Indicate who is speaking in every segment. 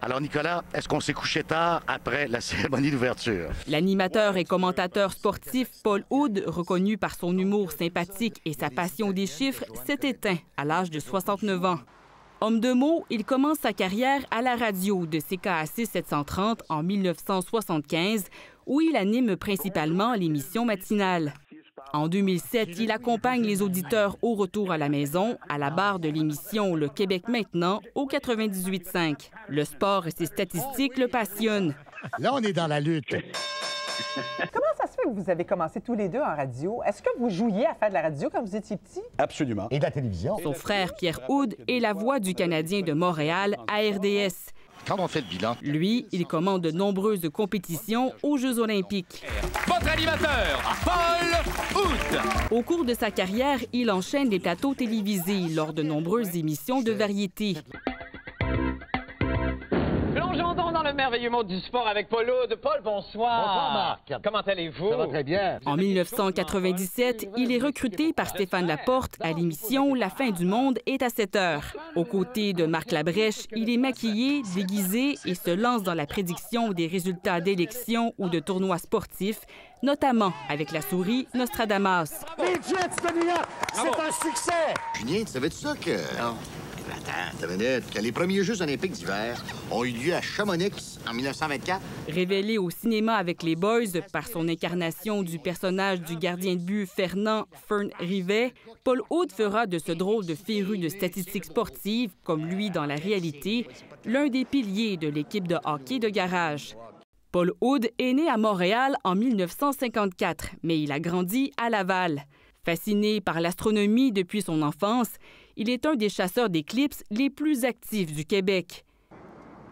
Speaker 1: Alors Nicolas, est-ce qu'on s'est couché tard après la cérémonie d'ouverture?
Speaker 2: L'animateur et commentateur sportif Paul Oud, reconnu par son humour sympathique et sa passion des chiffres, s'est éteint à l'âge de 69 ans. Homme de mots, il commence sa carrière à la radio de CKAC 730 en 1975, où il anime principalement l'émission matinale. En 2007, il accompagne les auditeurs au retour à la maison, à la barre de l'émission Le Québec maintenant, au 98.5. Le sport et ses statistiques le passionnent.
Speaker 1: Là, on est dans la lutte.
Speaker 3: Comment ça se fait que vous avez commencé tous les deux en radio? Est-ce que vous jouiez à faire de la radio quand vous étiez petit?
Speaker 4: Absolument.
Speaker 1: Et de la télévision.
Speaker 2: Son frère Pierre Oud est la voix du Canadien de Montréal à RDS.
Speaker 1: Quand on fait le bilan,
Speaker 2: Lui, il commande de nombreuses compétitions aux Jeux olympiques.
Speaker 5: Votre animateur, Paul Oud.
Speaker 2: Au cours de sa carrière, il enchaîne les plateaux télévisés lors de nombreuses émissions de variété.
Speaker 6: Plongeons donc dans le merveilleux monde du sport avec Paul Oud. Paul, bonsoir.
Speaker 1: Bonsoir, Marc.
Speaker 6: Comment allez-vous?
Speaker 1: ça va très bien.
Speaker 2: En 1997, il est recruté par Stéphane Laporte à l'émission La fin du monde est à 7 heures. Aux côtés de Marc Labrèche, il est maquillé, déguisé et se lance dans la prédiction des résultats d'élections ou de tournois sportifs, notamment avec la souris Nostradamus.
Speaker 1: Les Jets de New York, c'est un succès!
Speaker 7: Julien, tu savais-tu ça que... Non. Attends, une minute. Que les premiers Jeux olympiques d'hiver ont eu lieu à Chamonix en 1924?
Speaker 2: Révélé au cinéma avec les Boys par son incarnation du personnage du gardien de but Fernand Fern Rivet, Paul Oud fera de ce drôle de féru de statistiques sportives, comme lui dans la réalité, l'un des piliers de l'équipe de hockey de garage. Paul Oud est né à Montréal en 1954, mais il a grandi à Laval. Fasciné par l'astronomie depuis son enfance, il est un des chasseurs d'éclipses les plus actifs du Québec.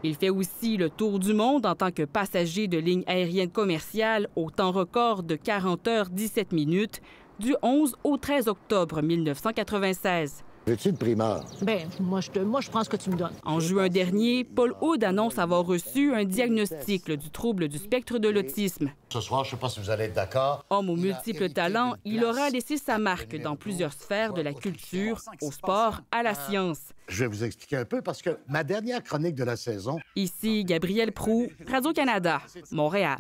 Speaker 2: Il fait aussi le tour du monde en tant que passager de ligne aérienne commerciale au temps record de 40 heures 17 minutes du 11 au 13 octobre 1996.
Speaker 1: Veux-tu une primeur?
Speaker 8: Bien, moi, je prends ce que tu me donnes.
Speaker 2: En juin dernier, Paul Oud annonce avoir reçu un diagnostic du trouble du spectre de l'autisme.
Speaker 1: Ce soir, je ne sais pas si vous allez être d'accord.
Speaker 2: Homme aux multiples talents, il aura laissé sa marque dans plusieurs sphères, de la culture au sport à la science.
Speaker 1: Je vais vous expliquer un peu parce que ma dernière chronique de la saison...
Speaker 2: Ici Gabrielle Proulx, Radio-Canada, Montréal.